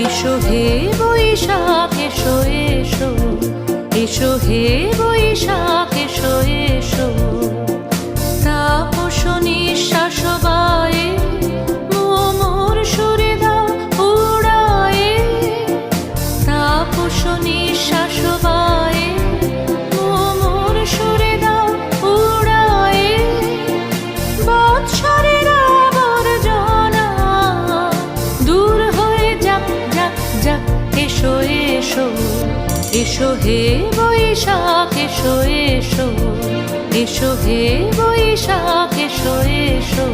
এসো হে বৈশাখ এসো এসো, এসো হে বৈশাখ এসো এসো। তাপস নিঃশ্বাস বায়ে মোর সুরে দাও উড়ায়ে, তাপস নিঃশ্বাস বায়ে মোর সুরে দাও উড়ায়ে। বৎসরের আবর্জনা দূর হয়ে যাক যাক যাক, এসো এসো, এসো হে বৈশাখ এসো এসো, এসো হে বৈশাখ এসো এসো।